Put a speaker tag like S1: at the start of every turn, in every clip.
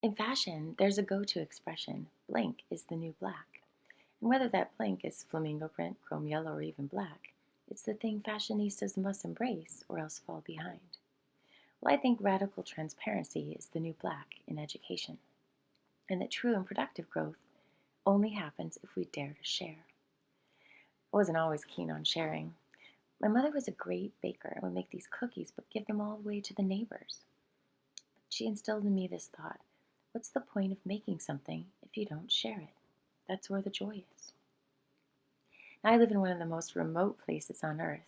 S1: In fashion, there's a go-to expression: blank is the new black. And whether that blank is flamingo print, chrome yellow, or even black, it's the thing fashionistas must embrace or else fall behind. Well, I think radical transparency is the new black in education, and that true and productive growth only happens if we dare to share. I wasn't always keen on sharing. My mother was a great baker and would make these cookies but give them all away to the neighbors. She instilled in me this thought: what's the point of making something if you don't share it? That's where the joy is. Now, I live in one of the most remote places on earth,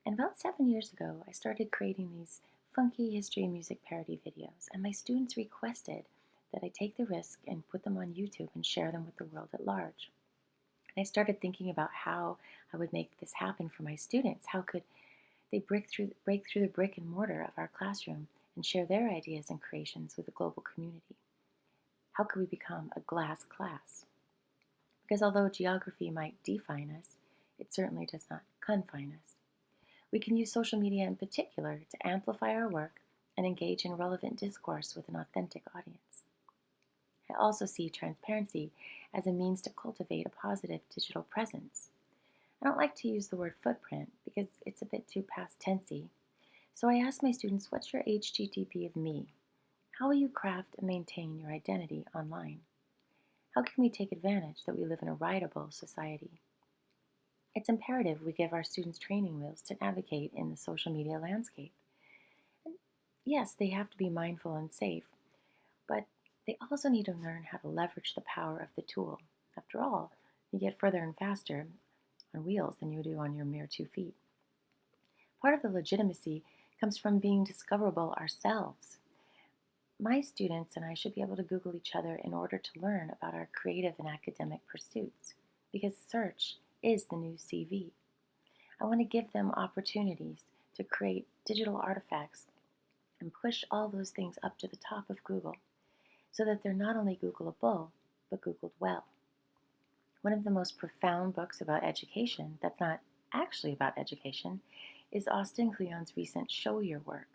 S1: and about 7 years ago, I started creating these funky history and music parody videos, and my students requested that I take the risk and put them on YouTube and share them with the world at large. And I started thinking about how I would make this happen for my students. How could they break through the brick and mortar of our classroom and share their ideas and creations with the global community? How could we become a glass class? Because although geography might define us, it certainly does not confine us. We can use social media in particular to amplify our work and engage in relevant discourse with an authentic audience. I also see transparency as a means to cultivate a positive digital presence. I don't like to use the word footprint because it's a bit too past tensey. So I ask my students, what's your HTTP of me? How will you craft and maintain your identity online? How can we take advantage that we live in a rideable society? It's imperative we give our students training wheels to navigate in the social media landscape. And yes, they have to be mindful and safe, but they also need to learn how to leverage the power of the tool. After all, you get further and faster on wheels than you do on your mere 2 feet. Part of the legitimacy comes from being discoverable ourselves. My students and I should be able to Google each other in order to learn about our creative and academic pursuits, because search is the new CV. I want to give them opportunities to create digital artifacts and push all those things up to the top of Google so that they're not only Googleable, but Googled well. One of the most profound books about education that's not actually about education is Austin Kleon's recent Show Your Work,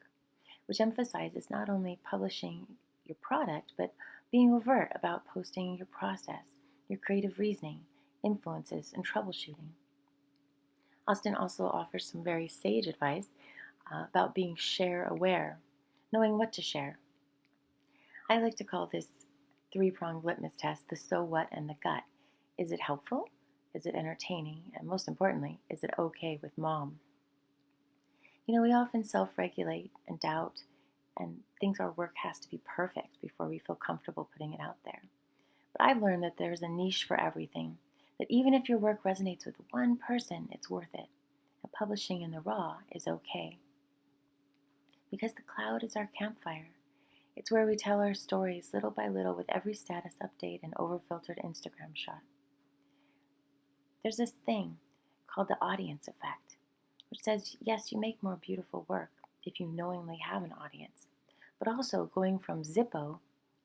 S1: which emphasizes not only publishing your product, but being overt about posting your process, your creative reasoning, influences, and troubleshooting. Austin also offers some very sage advice about being share aware, knowing what to share. I like to call this three-pronged litmus test the so what and the gut. Is it helpful? Is it entertaining? And most importantly, is it okay with mom? We often self-regulate and doubt and think our work has to be perfect before we feel comfortable putting it out there. But I've learned that there's a niche for everything, that even if your work resonates with one person, it's worth it. And publishing in the raw is okay. Because the cloud is our campfire. It's where we tell our stories little by little with every status update and overfiltered Instagram shot. There's this thing called the audience effect, which says, yes, you make more beautiful work if you knowingly have an audience, but also going from Zippo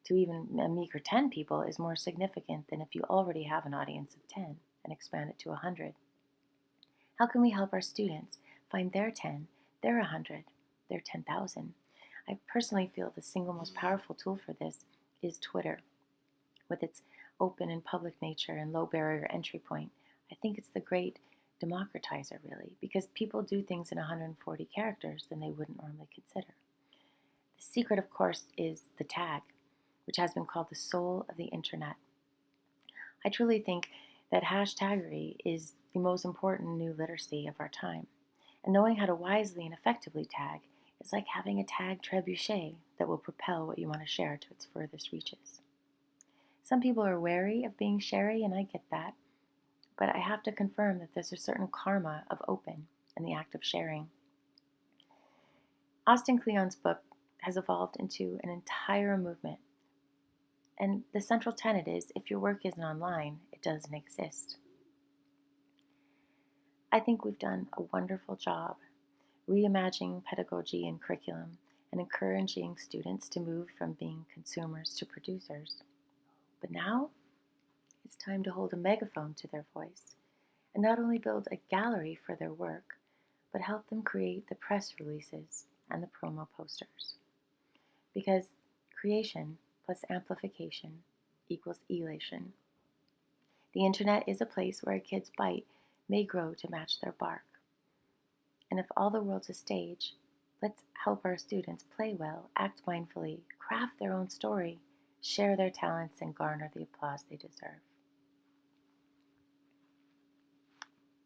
S1: to even a meager 10 people is more significant than if you already have an audience of 10 and expand it to 100. How can we help our students find their 10, their 100, their 10,000? I personally feel the single most powerful tool for this is Twitter. With its open and public nature and low barrier entry point, I think it's the great democratizer, really, because people do things in 140 characters than they wouldn't normally consider. The secret, of course, is the tag, which has been called the soul of the internet. I truly think that hashtaggery is the most important new literacy of our time, and knowing how to wisely and effectively tag is like having a tag trebuchet that will propel what you want to share to its furthest reaches. Some people are wary of being sharey, and I get that, but I have to confirm that there's a certain karma of open in the act of sharing. Austin Kleon's book has evolved into an entire movement, and the central tenet is, if your work isn't online, it doesn't exist. I think we've done a wonderful job reimagining pedagogy and curriculum and encouraging students to move from being consumers to producers. But now, it's time to hold a megaphone to their voice and not only build a gallery for their work, but help them create the press releases and the promo posters. Because creation plus amplification equals elation. The internet is a place where a kid's bite may grow to match their bark. And if all the world's a stage, let's help our students play well, act mindfully, craft their own story, share their talents, and garner the applause they deserve.